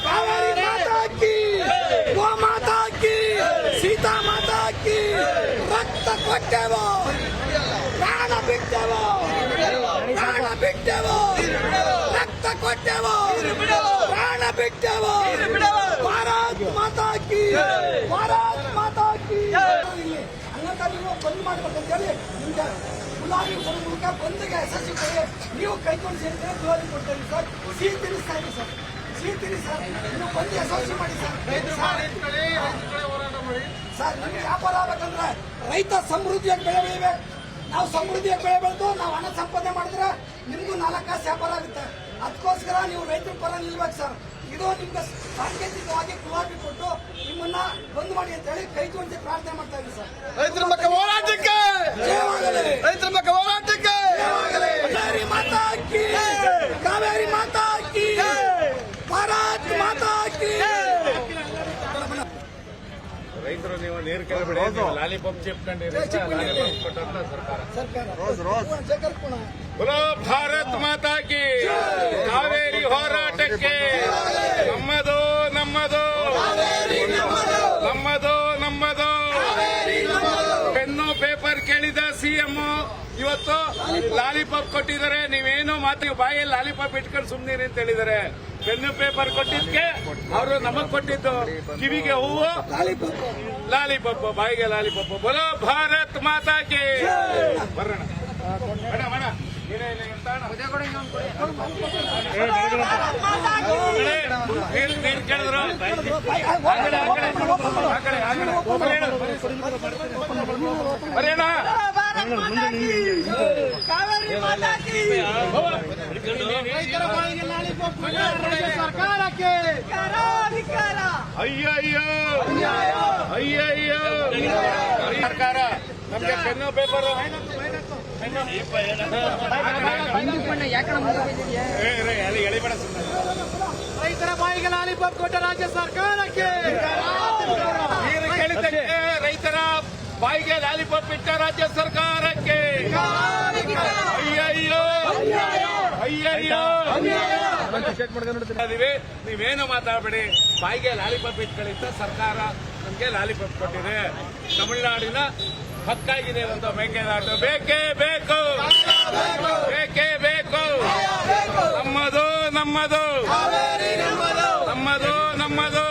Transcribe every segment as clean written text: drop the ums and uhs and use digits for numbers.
कावेरी माता की, गो माता की, सीता माता की रक्त ಕೊಟ್ಟೆವು, ಪ್ರಾಣ ಬಿಟ್ಟೆವು, ಪ್ರಾಣ ಬಿಟ್ಟೆವು, ರಕ್ತ ಕೊಟ್ಟೆವು, ಪ್ರಾಣ ಬಿಟ್ಟೆವು. ಭಾರತ್ ಮಾತಾ ಕಿ, ಭಾರತ್ ಮಾತಾ ಕಿ. ಹಂಗಂತ ನೀವು ಬಂದ್ ಮಾಡ್ಬೇಕಂತ ಹೇಳಿ ನಿಮ್ಗೆ ಗುಲಾಬಿ ಕೊಡೋ ಮೂಲಕ ಬಂದ್ಗೆ ಯಶಸ್ವಿ ಕೊಡಿ. ನೀವು ಕೈಕೊಂಡು ಸೇರಿದ್ರೆ ಗುಲಾಬಿ ಕೊಡ್ತೇವೆ ಸರ್, ಸಿಹಿ ತಿನ್ನಿಸ್ತಾ ಇದ್ದೀವಿ ಸರ್, ಸಿಹಿ ತಿನ್ನಿ ಸರ್, ನೀವು ಬಂದು ಯಶಸ್ವಿ ಮಾಡಿ ಸರ್. ಸರ್ ನಿಮ್ಗೆ ವ್ಯಾಪಾರ ಆಗ್ಬೇಕಂದ್ರೆ ರೈತ ಸಮೃದ್ಧಿಯಾಗಿ ಬೆಳೆ ಬೆಳಿಬೇಕು. ನಾವು ಸಮೃದ್ಧಿಯಾಗಿ ಬೆಳೆ ಬೆಳೆದು ನಾವು ಹಣ ಸಂಪಾದನೆ ಮಾಡಿದ್ರೆ ನಿಮ್ಗೂ 4 ಕಾಸು ವ್ಯಾಪಾರ ಆಗುತ್ತೆ. ಅದಕ್ಕೋಸ್ಕರ ನೀವು ರೈತರ ಪರ ನಿಲ್ಬೇಕು ಸರ್. ಇದು ನಿಮ್ಗೆ ಸಾಂಕೇತಿಕವಾಗಿ ಗುಲಾಬಿ ಕೊಟ್ಟು ನಿಮ್ಮನ್ನ ಬಂದ್ ಮಾಡಿ ಅಂತ ಹೇಳಿ ಕೈ ಜೋಡಿಸಿ ಪ್ರಾರ್ಥನೆ ಮಾಡ್ತಾ ಇದ್ದೀವಿ ಸರ್. ರೈತರ ಮಕ್ಕ ಹೋರಾಟಕ್ಕೆ, ರೈತರ ಮಕ್ಕ ಹೋರಾಟಕ್ಕೆ. ಕಾವೇರಿ ಮಾತಾ ಕಿ, ಕಾವೇರಿ ಮಾತಾ ಕಿ, ಭಾರತ್ ಮಾತಾ ಕಿ. ರೈತರು ನೀವು ನೀರು ಕೇಳಬೇಡಿ, ಲಾಲಿಪಾಪ್ ಚಿಪ್ಕೊಂಡಿರಿ, ಲಾಲಿಪಾಪ್ ಕೊಟ್ಟಂತ ಸರ್ಕಾರ. बोलो भारत माता की, ಕಾವೇರಿ ಹೋರಾಟಕ್ಕೆ ನಮ್ಮದು ನಮ್ಮದು ನಮ್ಮದು ನಮ್ಮದು. ಪೆನ್ನು ಪೇಪರ್ ಕೇಳಿದ ಸಿಎಂ ಇವತ್ತು ಲಾಲಿಪಾಪ್ ಕೊಟ್ಟಿದ್ದಾರೆ. ನೀವೇನು ಮಾತು ಬಾಯಲ್ಲಿ ಲಾಲಿಪಾಪ್ ಇಟ್ಕೊಂಡು ಸುಮ್ಮನಿರಿ ಅಂತ ಹೇಳಿದ್ದಾರೆ. ಪೆನ್ನು ಪೇಪರ್ ಕೊಟ್ಟಿದ್ಕೆ ಅವರು ನಮಗ್ ಕೊಟ್ಟಿದ್ದು ಕಿವಿಗೆ ಹೂವು, ಲಾಲಿಪಾಪ್ ಬಾಯಿಗೆ ಲಾಲಿಪಾಪ್. बोलो भारत माता की. ಬರೋಣ ಮೇಡ ನೀರು ಕೇಳಿದ್ರು ಬರೇಣ. ಅಯ್ಯಯ್ಯೋ ಅಯ್ಯಯ್ಯೋ ಸರ್ಕಾರ ನಮ್ಗೆ ಪೆನ್ನು ಪೇಪರು ಎಳಿಬೇಡ. ರೈತರ ಬಾಯಿಗೆ ಲಾಲಿಪಾಪ್ ಕೊಟ್ಟ ರಾಜ್ಯ ಸರ್ಕಾರಕ್ಕೆ, ನೀರು ಕೇಳಿದ್ದಕ್ಕೆ ರೈತರ ಬಾಯಿಗೆ ಲಾಲಿಪಾಪ್ ಇಟ್ಟ ರಾಜ್ಯ ಸರ್ಕಾರಕ್ಕೆ ಅಯ್ಯಯ್ಯೋ ಅಯ್ಯಯ್ಯೋ. ನೀವೇನು ಮಾತಾಡಬೇಡಿ, ಬಾಯಿಗೆ ಲಾಲಿಪಾಪ್ ಇಟ್ಗಳಿಂದ ಸರ್ಕಾರ ನಮ್ಗೆ ಲಾಲಿಪಾಪ್ ಕೊಟ್ಟಿದೆ. ತಮಿಳುನಾಡಿನ ಹಕ್ಕಾಗಿದೆ ಒಂದು ಮೇಕೆದಾಟು. ಬೇಕೇ ಬೇಕು, ಬೇಕೇ ಬೇಕು. ನಮ್ಮದು ನಮ್ಮದು ನಮ್ಮದು ನಮ್ಮದು.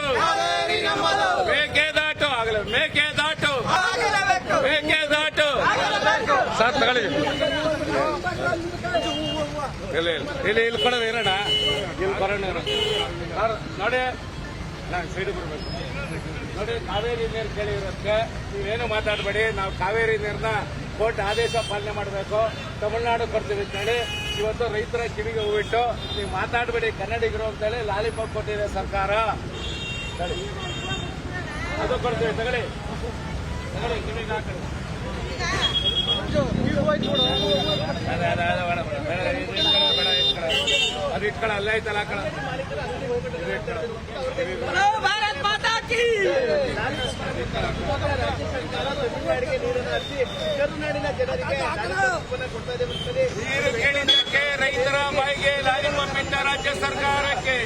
ಮೇಕೆದಾಟು ಆಗಲ್ಲ, ಮೇಕೆದಾಟು ಮೇಕೆದಾಟು ಸರ್ ತಗೊಳ್ಳಿ. ಇಲ್ಲ ಇಲ್ಲಿ ಇಲ್ಲಿ ಕೊಡೋದು ಇರೋಣ, ಇಲ್ಲಿ ಬರೋಣ ನೋಡಿ. ನಾನು ಸೈಡ್ ಬರ್ಬೇಕು ನೋಡಿ. ಕಾವೇರಿ ನೀರು ಕೇಳಿರೋದಕ್ಕೆ ನೀವೇನು ಮಾತಾಡಬೇಡಿ. ನಾವು ಕಾವೇರಿ ನೀರನ್ನ ಕೋರ್ಟ್ ಆದೇಶ ಪಾಲನೆ ಮಾಡಬೇಕು. ತಮಿಳುನಾಡು ಕೊಡ್ತೀವಿ ಅಂತೇಳಿ ಇವತ್ತು ರೈತರ ಕಿವಿಗೆ ಹೂವಿಟ್ಟು ನೀವು ಮಾತಾಡಬೇಡಿ ಕನ್ನಡಿಗರು ಅಂತೇಳಿ ಲಾಲಿಪಾಪ್ ಕೊಟ್ಟಿದೆ ಸರ್ಕಾರ. ಅದು ಕೊಡ್ತೀವಿ, ತಗೊಳ್ಳಿ ತಗೊಳ್ಳಿ, ಕಿವಿಗೆ ಹಾಕಿ. ಅದು ಇಟ್ಕೊಳ್ಳ, ಅಲ್ಲೇ ಐತಲ್ಲ ಹಾಕಳ. ಭಾರತ್ ಮಾತಾ ಕಿ. ಕರುನಾಡಿನ ಜನರಿಗೆ ನೀರು ಕೇಳಿದ್ದಕ್ಕೆ ರೈತರ ಬಾಯಿಗೆ ಲಾಲಿಪಾಪ್ ಇಟ್ಟ ರಾಜ್ಯ ಸರ್ಕಾರಕ್ಕೆ